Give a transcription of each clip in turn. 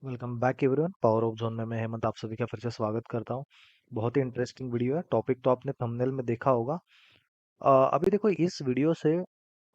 Welcome back everyone. Power of zone में मैं हेमंत आप सभी का फिर से स्वागत करता हूं। बहुत ही इंटरेस्टिंग वीडियो है। टॉपिक तो आपने थंबनेल में देखा होगा। अभी देखो, इस वीडियो से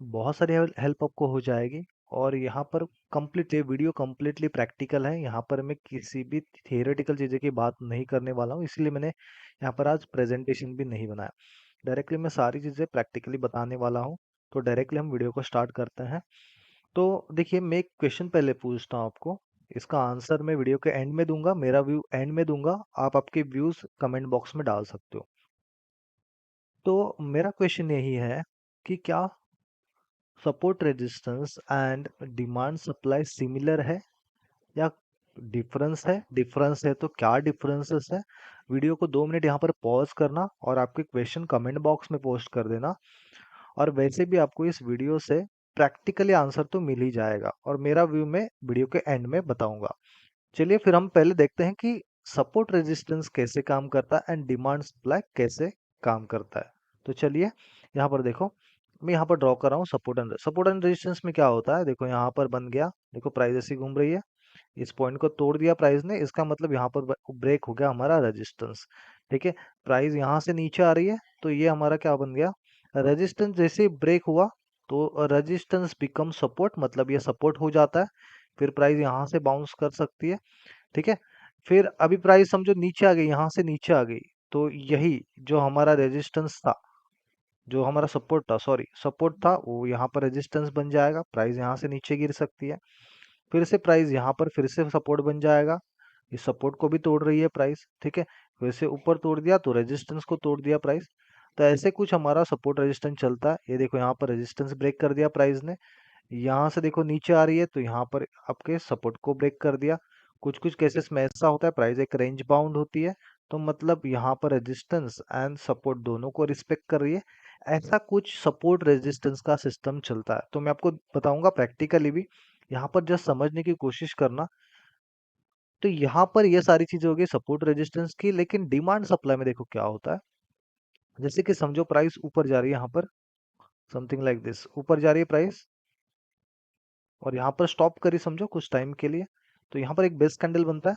बहुत सारी हेल्प आपको हो जाएगी। और यहाँ पर ये वीडियो कम्प्लीटली प्रैक्टिकल है। यहाँ पर मैं किसी भी थियोरेटिकल चीज़ें की बात नहीं करने वाला हूँ, इसलिए मैंने यहाँ पर आज प्रेजेंटेशन भी नहीं बनाया। डायरेक्टली मैं सारी चीज़ें प्रैक्टिकली बताने वाला हूँ। तो डायरेक्टली हम वीडियो को स्टार्ट करते हैं। तो देखिए, मैं एक क्वेश्चन पहले पूछता हूँ आपको। इसका आंसर मैं वीडियो के एंड में दूंगा, मेरा व्यू एंड में दूंगा। आप आपके व्यूज कमेंट बॉक्स में डाल सकते हो। तो मेरा क्वेश्चन यही है कि क्या support resistance and demand supply similar है या डिफरेंस है तो क्या डिफरेंसेस है। वीडियो को 2 मिनट यहाँ पर पॉज करना और आपके क्वेश्चन कमेंट बॉक्स में पोस्ट कर देना। और वैसे भी आपको इस वीडियो से प्रैक्टिकली आंसर तो मिल ही जाएगा और मेरा व्यू मैं वीडियो के एंड में बताऊंगा। चलिए फिर हम पहले देखते हैं कि सपोर्ट रेजिस्टेंस कैसे काम करता है एंड डिमांड सप्लाई कैसे काम करता है। तो चलिए, यहाँ पर देखो, मैं यहाँ पर ड्रॉ कर रहा हूँ सपोर्ट एंड रेजिस्टेंस में क्या होता है। देखो यहाँ पर बन गया, देखो प्राइस ऐसी घूम रही है, इस पॉइंट को तोड़ दिया प्राइस ने, इसका मतलब यहाँ पर ब्रेक हो गया हमारा रेजिस्टेंस। ठीक है, प्राइस यहाँ से नीचे आ रही है तो ये हमारा क्या बन गया, रेजिस्टेंस। जैसे ही ब्रेक हुआ तो रेजिस्टेंस बिकम सपोर्ट, मतलब ये सपोर्ट हो जाता है। फिर प्राइस यहाँ से बाउंस कर सकती है। ठीक है, फिर अभी प्राइस समझो नीचे आ गई, यहाँ से नीचे आ गई, तो यही जो हमारा रेजिस्टेंस था, जो हमारा सपोर्ट था, वो यहाँ पर रेजिस्टेंस बन जाएगा। प्राइस यहाँ से नीचे गिर सकती है, फिर से प्राइस यहाँ पर फिर से सपोर्ट बन जाएगा। इस सपोर्ट को भी तोड़ रही है प्राइस। ठीक है, फिर से ऊपर तोड़ दिया तो रेजिस्टेंस को तोड़ दिया प्राइस। तो ऐसे कुछ हमारा सपोर्ट रेजिस्टेंस चलता है। ये देखो यहाँ पर रेजिस्टेंस ब्रेक कर दिया प्राइस ने, यहाँ से देखो नीचे आ रही है तो यहाँ पर आपके सपोर्ट को ब्रेक कर दिया। कुछ कुछ केसेस में ऐसा होता है, प्राइस एक रेंज बाउंड होती है, तो मतलब यहाँ पर रेजिस्टेंस एंड सपोर्ट दोनों को रिस्पेक्ट कर रही है। ऐसा कुछ सपोर्ट रेजिस्टेंस का सिस्टम चलता है, तो मैं आपको बताऊंगा प्रैक्टिकली भी। यहाँ पर जस्ट समझने की कोशिश करना। तो यहाँ पर ये सारी चीजें हो गई सपोर्ट रेजिस्टेंस की, लेकिन डिमांड सप्लाई में देखो क्या होता है। जैसे कि समझो प्राइस ऊपर जा रही है, यहाँ पर समथिंग लाइक दिस ऊपर जा रही है प्राइस, और यहाँ पर स्टॉप करी समझो कुछ टाइम के लिए, तो यहाँ पर एक बेस कैंडल बनता है,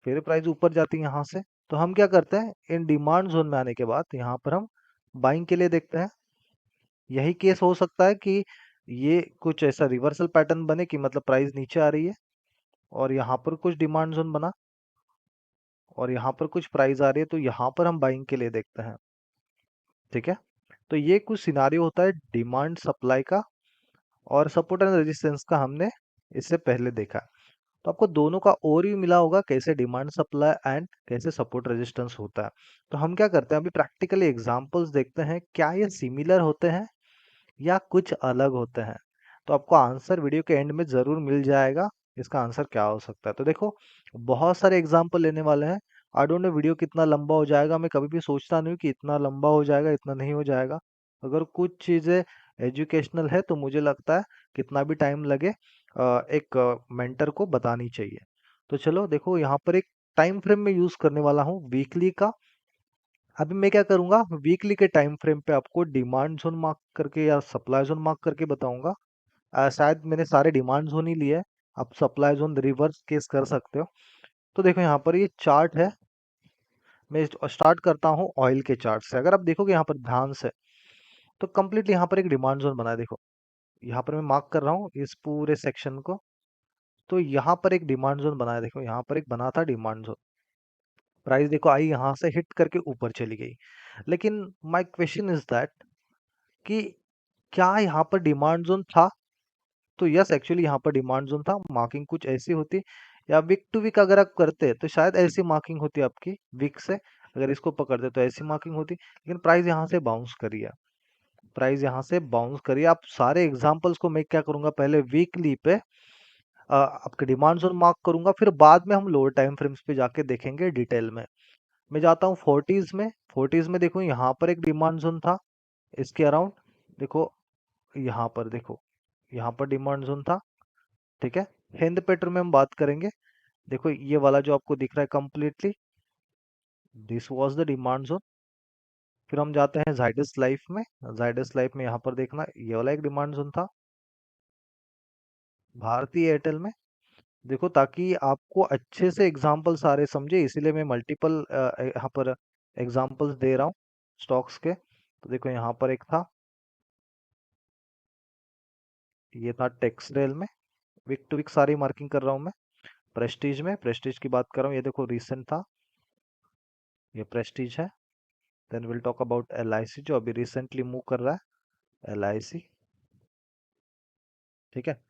फिर प्राइस ऊपर जाती है यहाँ से। तो हम क्या करते हैं, इन डिमांड जोन में आने के बाद यहाँ पर हम बाइंग के लिए देखते हैं। यही केस हो सकता है कि ये कुछ ऐसा रिवर्सल पैटर्न बने कि मतलब प्राइस नीचे आ रही है और यहाँ पर कुछ डिमांड जोन बना और यहाँ पर कुछ प्राइस आ रही है, तो यहाँ पर हम बाइंग के लिए देखते हैं। ठीक है, तो ये कुछ सिनारियो होता है डिमांड सप्लाई का, और सपोर्ट एंड रेजिस्टेंस का हमने इससे पहले देखा। तो आपको दोनों का ओवरव्यू मिला होगा, कैसे डिमांड सप्लाई एंड कैसे सपोर्ट रेजिस्टेंस होता है। तो हम क्या करते हैं, अभी प्रैक्टिकली एग्जांपल्स देखते हैं, क्या ये सिमिलर होते हैं या कुछ अलग होते हैं। तो आपको आंसर वीडियो के एंड में जरूर मिल जाएगा, इसका आंसर क्या हो सकता है। तो देखो, बहुत सारे एग्जाम्पल लेने वाले हैं। आई डोंट नो वीडियो कितना लंबा हो जाएगा, मैं कभी भी सोचता नहीं हूँ कि इतना लंबा हो जाएगा, इतना नहीं हो जाएगा। अगर कुछ चीज़ें एजुकेशनल है तो मुझे लगता है कितना भी टाइम लगे एक मेंटर को बतानी चाहिए। तो चलो देखो, यहाँ पर एक टाइम फ्रेम में यूज करने वाला हूँ वीकली का। अभी मैं क्या करूंगा, वीकली के टाइम फ्रेम पे आपको डिमांड जोन मार्क करके या सप्लाई जोन मार्क करके बताऊंगा। शायद मैंने सारे डिमांड जोन ही लिए हैं, आप सप्लाई जोन रिवर्स केस कर सकते हो। तो देखो यहाँ पर ये चार्ट है, मैं स्टार्ट करता हूँ ऑयल के चार्ट से। अगर आप देखोगे यहाँ पर ध्यान से, तो कंप्लीटली यहाँ पर एक डिमांड जोन बना है। देखो यहाँ पर मैं मार्क कर रहा हूँ इस पूरे सेक्शन को, तो यहाँ पर एक डिमांड जोन बना है। देखो यहाँ पर एक बना था डिमांड जोन, प्राइस देखो आई यहाँ से हिट करके ऊपर चली गई। लेकिन माय क्वेश्चन इज दैट कि क्या यहाँ पर डिमांड जोन था। तो यस, एक्चुअली यहाँ पर डिमांड जोन था। मार्किंग कुछ ऐसी होती, या वीक टू वीक अगर आप करते तो शायद ऐसी मार्किंग होती आपकी वीक से। अगर इसको पकड़ते तो ऐसी मार्किंग होती, लेकिन प्राइस यहाँ से बाउंस करिए, प्राइस यहाँ से बाउंस करिए। आप सारे एग्जांपल्स को मैं क्या करूंगा, पहले वीकली पे आपके डिमांड जोन मार्क करूंगा, फिर बाद में हम लोअर टाइम फ्रेम्स पे जाके देखेंगे डिटेल में। मैं जाता हूँ फोर्टीज में। फोर्टीज में देखो यहाँ पर एक डिमांड जोन था, इसके अराउंड देखो, यहाँ पर देखो, यहाँ पर डिमांड जोन था। ठीक है, हिंद पेट्रो में हम बात करेंगे। देखो ये वाला जो आपको दिख रहा है completely, this was the demand zone. फिर हम जाते हैं जाइडस लाइफ में। जाइडस लाइफ में यहाँ पर देखना, ये वाला एक डिमांड जोन था। भारती एयरटेल में देखो, ताकि आपको अच्छे से एग्जाम्पल सारे समझे, इसीलिए मैं मल्टीपल यहाँ पर एग्जाम्पल्स दे रहा हूँ स्टॉक्स के। तो देखो यहाँ पर एक था, ये था टेक्सरेल में, विक टू विक सारी मार्किंग कर रहा हूँ मैं। प्रेस्टीज में, प्रेस्टीज की बात कर रहा हूँ, ये देखो रिसेंट था, ये प्रेस्टीज है। Then will talk about L I C, जो अभी रिसेंटली मूव कर रहा है, एल आई सी। ठीक है।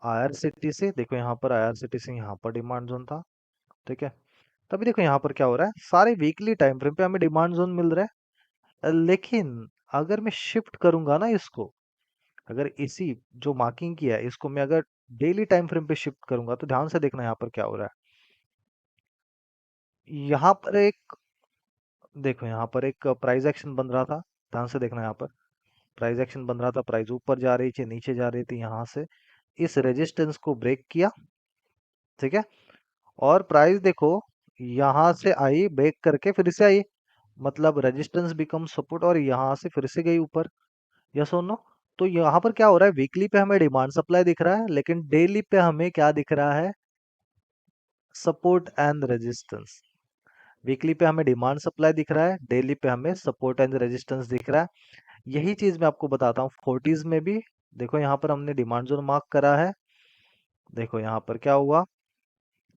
IRCTC, देखो यहाँ पर IRCTC यहाँ पर डिमांड जोन था। ठीक है। तभी देखो यहाँ पर क्या हो रहा है, सारे वीकली टाइम फ्रेम पे हमें डिमांड जोन मिल रहा है। लेकिन अगर मैं शिफ्ट करूंगा ना इसको, अगर इसी जो मार्किंग किया है इसको मैं अगर डेली टाइम फ्रेम पे शिफ्ट करूंगा, तो ध्यान से देखना यहाँ पर क्या हो रहा है। यहाँ पर एक, देखो यहाँ पर एक प्राइस एक्शन बन रहा था, ध्यान से देखना यहाँ पर प्राइस एक्शन बन रहा था, प्राइस ऊपर जा रही थी, नीचे जा रही थी, यहाँ से इस रेजिस्टेंस को ब्रेक किया। ठीक है। और प्राइस देखो यहाँ से आई, ब्रेक करके फिर से आई, मतलब रेजिस्टेंस बिकम सपोर्ट, और यहाँ से फिर से गई ऊपर। यस और नो? तो यहाँ पर क्या हो रहा है, वीकली पे हमें डिमांड सप्लाई दिख रहा है, लेकिन डेली पे हमें क्या दिख रहा है, सपोर्ट एंड रेजिस्टेंस। वीकली पे हमें डिमांड सप्लाई दिख रहा है, डेली पे हमें सपोर्ट एंड रेजिस्टेंस दिख रहा है। यही चीज मैं आपको बताता हूँ 40s में भी। देखो यहाँ पर हमने डिमांड जोन मार्क करा है, देखो यहाँ पर क्या हुआ,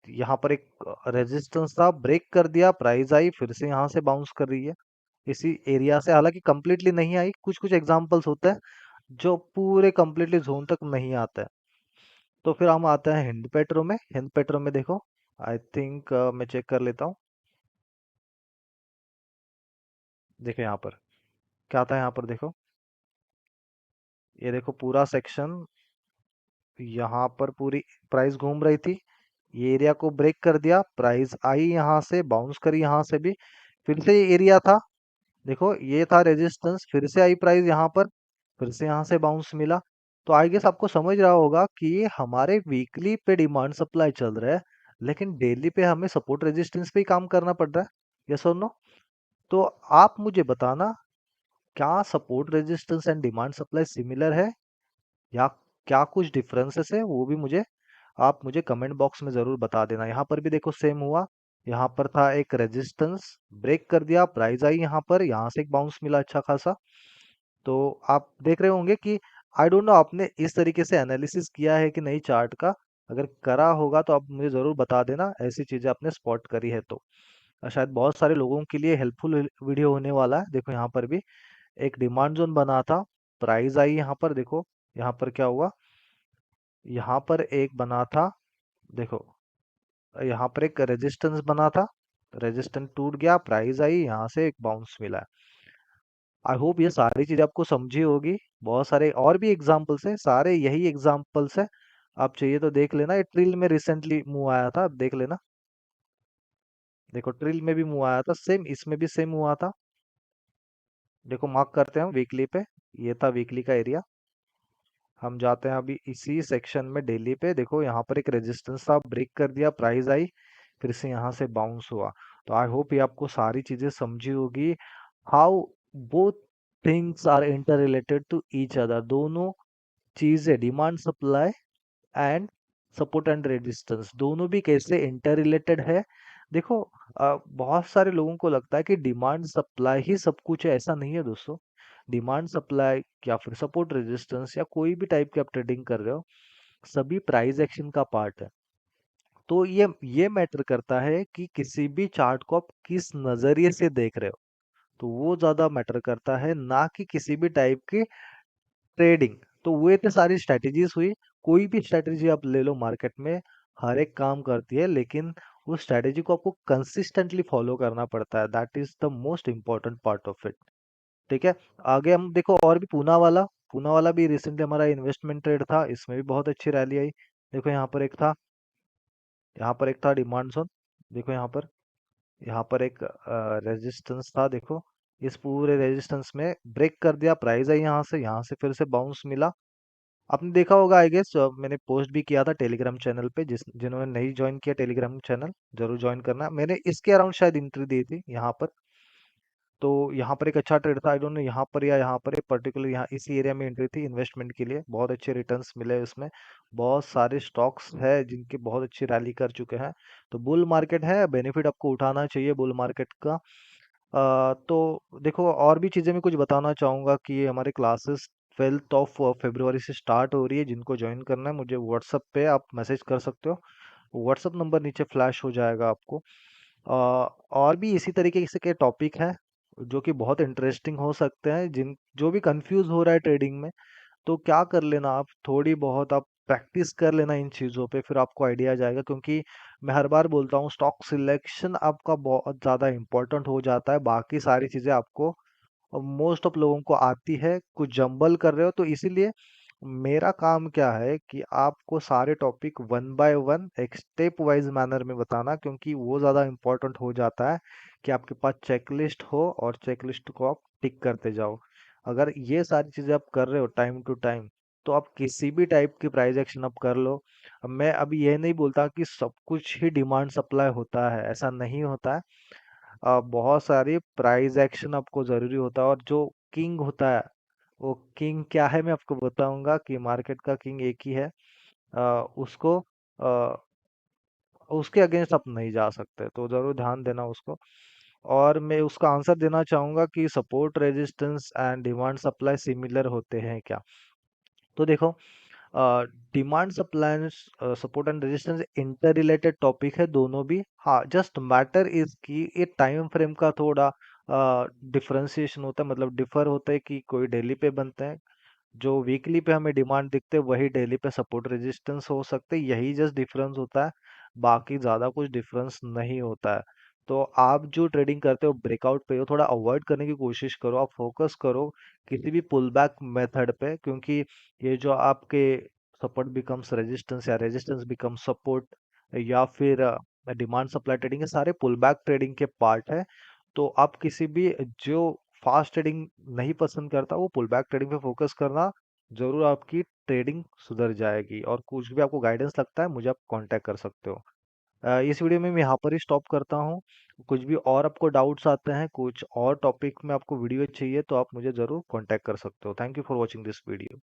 यहाँ पर एक रेजिस्टेंस था, ब्रेक कर दिया, प्राइस आई, फिर से यहाँ से बाउंस कर रही है इसी एरिया से। हालांकि कंप्लीटली नहीं आई, कुछ कुछ एग्जांपल्स होते हैं जो पूरे कंप्लीटली जोन तक नहीं आते हैं। तो फिर हम आते हैं हिंद पेट्रो में। हिंद पेट्रो में देखो, आई थिंक मैं चेक कर लेता हूँ। देखो यहाँ पर क्या था, यहाँ पर देखो, ये देखो पूरा सेक्शन, यहाँ पर पूरी प्राइस घूम रही थी, ये एरिया को ब्रेक कर दिया, प्राइस आई, यहाँ से बाउंस करी, यहाँ से भी फिर से ये एरिया था, देखो ये था रेजिस्टेंस, फिर से आई प्राइस यहाँ पर, फिर से यहाँ से बाउंस मिला। तो आई गेस आपको समझ रहा होगा कि ये हमारे वीकली पे डिमांड सप्लाई चल रहा है, लेकिन डेली पे हमें सपोर्ट रेजिस्टेंस पे ही काम करना पड़ रहा है। यस और नो? तो आप मुझे बताना, क्या support resistance and demand supply similar है, या क्या कुछ डिफरेंसेस है, वो भी मुझे आप मुझे कमेंट बॉक्स में जरूर बता देना। यहाँ पर भी देखो सेम हुआ, यहाँ पर था एक रेजिस्टेंस, ब्रेक कर दिया, प्राइस आई यहाँ पर, यहाँ से एक बाउंस मिला अच्छा खासा। तो आप देख रहे होंगे कि आई डोंट नो आपने इस तरीके से एनालिसिस किया है कि नहीं चार्ट का। अगर करा होगा तो आप मुझे जरूर बता देना, ऐसी चीजें आपने स्पॉट करी है तो। शायद बहुत सारे लोगों के लिए हेल्पफुल वीडियो होने वाला है। देखो यहाँ पर भी एक डिमांड जोन बना था, प्राइस आई यहाँ पर, देखो यहाँ पर क्या हुआ, यहाँ पर एक बना था, देखो यहाँ पर एक रेजिस्टेंस बना था, रेजिस्टेंस टूट गया, प्राइस आई, यहाँ से एक बाउंस मिला। आई होप ये सारी चीज आपको समझी होगी। बहुत सारे और भी एग्जाम्पल्स है, सारे यही एग्जाम्पल्स है, आप चाहिए तो देख लेना। ये ट्रिल में रिसेंटली मूव आया था, देख लेना। देखो ट्रिल में भी मूव आया था, सेम इसमें भी सेम हुआ था। देखो मार्क करते हैं हम वीकली पे, ये था वीकली का एरिया। हम जाते हैं अभी इसी सेक्शन में डेली पे, देखो यहाँ पर एक रेजिस्टेंस था, ब्रेक कर दिया, प्राइस आई, फिर से यहाँ से बाउंस हुआ। तो आई होप ये आपको सारी चीजें समझी होगी, how both things are interrelated to each other. दोनों चीजें, demand supply and support and resistance, दोनों भी कैसे इंटर रिलेटेड है। देखो बहुत सारे लोगों को लगता है कि डिमांड सप्लाई ही सब कुछ है, ऐसा नहीं है दोस्तों। डिमांड सप्लाई या फिर सपोर्ट रेजिस्टेंस या कोई भी टाइप की आप ट्रेडिंग कर रहे हो, सभी प्राइस एक्शन का पार्ट है। तो ये मैटर करता है कि किसी भी चार्ट को आप किस नजरिए से देख रहे हो, तो वो ज्यादा मैटर करता है, ना कि किसी भी टाइप की ट्रेडिंग। तो वो इतनी सारी स्ट्रेटेजीज हुई, कोई भी स्ट्रेटेजी आप ले लो मार्केट में, हर एक काम करती है, लेकिन उस स्ट्रेटेजी को आपको कंसिस्टेंटली फॉलो करना पड़ता है, that is the most important part of it. ठीक है। आगे हम देखो और भी पूना वाला भी रिसेंटली हमारा इन्वेस्टमेंट ट्रेड था, इसमें भी बहुत अच्छी रैली आई। देखो यहाँ पर एक था, यहाँ पर एक था डिमांड जोन, देखो यहाँ पर एक रेजिस्टेंस था, देखो इस पूरे रेजिस्टेंस में ब्रेक कर दिया, प्राइस है, यहाँ से फिर से बाउंस मिला। आपने देखा होगा आई गेस, मैंने पोस्ट भी किया था टेलीग्राम चैनल पे, जिन्होंने नहीं ज्वाइन किया टेलीग्राम चैनल, जरूर ज्वाइन करना। मैंने इसके अराउंड शायद एंट्री दी थी यहाँ पर, तो यहाँ पर एक अच्छा ट्रेड था, आई डोंट नो यहाँ पर या यहाँ पर, पर्टिकुलर यहाँ इसी एरिया में एंट्री थी इन्वेस्टमेंट के लिए। बहुत अच्छे रिटर्न्स मिले उसमें। बहुत सारे स्टॉक्स है जिनके बहुत अच्छी रैली कर चुके हैं। तो बुल मार्केट है, बेनिफिट आपको उठाना चाहिए बुल मार्केट का। तो देखो, और भी चीज़ें मैं कुछ बताना चाहूँगा कि ये हमारे क्लासेस 12 फरवरी से स्टार्ट हो रही है। जिनको ज्वाइन करना है मुझे व्हाट्सएप पे आप मैसेज कर सकते हो। व्हाट्सएप नंबर नीचे फ्लैश हो जाएगा आपको। और भी इसी तरीके से के टॉपिक हैं जो कि बहुत इंटरेस्टिंग हो सकते हैं। जिन जो भी कंफ्यूज हो रहा है ट्रेडिंग में, तो क्या कर लेना, आप थोड़ी बहुत आप प्रैक्टिस कर लेना इन चीज़ों पे, फिर आपको आइडिया आ जाएगा। क्योंकि मैं हर बार बोलता हूँ, स्टॉक सिलेक्शन आपका बहुत ज़्यादा इंपॉर्टेंट हो जाता है। बाकी सारी चीज़ें आपको मोस्ट ऑफ लोगों को आती है, कुछ जंबल कर रहे हो। तो इसीलिए मेरा काम क्या है कि आपको सारे टॉपिक वन बाय वन एक स्टेप वाइज मैनर में बताना, क्योंकि वो ज़्यादा इंपॉर्टेंट हो जाता है कि आपके पास चेकलिस्ट हो और चेकलिस्ट को आप टिक करते जाओ। अगर ये सारी चीज़ें आप कर रहे हो टाइम टू टाइम, तो आप किसी भी टाइप की प्राइस एक्शन आप कर लो। अब मैं अभी ये नहीं बोलता कि सब कुछ ही डिमांड सप्लाई होता है, ऐसा नहीं होता है। बहुत सारी प्राइस एक्शन आपको ज़रूरी होता है। और जो किंग होता है, वो किंग क्या है मैं आपको बताऊंगा कि मार्केट का किंग एक ही है। उसको उसके अगेंस्ट आप नहीं जा सकते, तो ज़रूर ध्यान देना उसको। और मैं उसका आंसर देना चाहूंगा कि support resistance and demand supply similar होते हैं क्या। तो देखो, demand supply, support and resistance inter related topic है दोनों भी। हाँ, जस्ट मैटर इज कि ये टाइम फ्रेम का थोड़ा डिफरेंशिएशन होता है, मतलब डिफर होता है कि कोई डेली पे बनते हैं। जो वीकली पे हमें डिमांड दिखते हैं वही डेली पे सपोर्ट रेजिस्टेंस हो सकते हैं। यही जस्ट डिफरेंस होता है, बाकी ज़्यादा कुछ डिफरेंस नहीं होता है। तो आप जो ट्रेडिंग करते हो ब्रेकआउट पे हो, थोड़ा अवॉइड करने की कोशिश करो। आप फोकस करो किसी भी पुल बैक मेथड पे, क्योंकि ये जो आपके सपोर्ट बिकम्स रेजिस्टेंस या रेजिस्टेंस बिकम्स सपोर्ट या फिर डिमांड सप्लाई ट्रेडिंग, ये सारे पुल बैक ट्रेडिंग के पार्ट है। तो आप किसी भी जो फास्ट ट्रेडिंग नहीं पसंद करता, वो पुल बैक ट्रेडिंग पे फोकस करना, जरूर आपकी ट्रेडिंग सुधर जाएगी। और कुछ भी आपको गाइडेंस लगता है मुझे आप कांटेक्ट कर सकते हो। इस वीडियो में मैं यहाँ पर ही स्टॉप करता हूँ। कुछ भी और आपको डाउट्स आते हैं, कुछ और टॉपिक में आपको वीडियो चाहिए, तो आप मुझे जरूर कांटेक्ट कर सकते हो। Thank you for watching this video.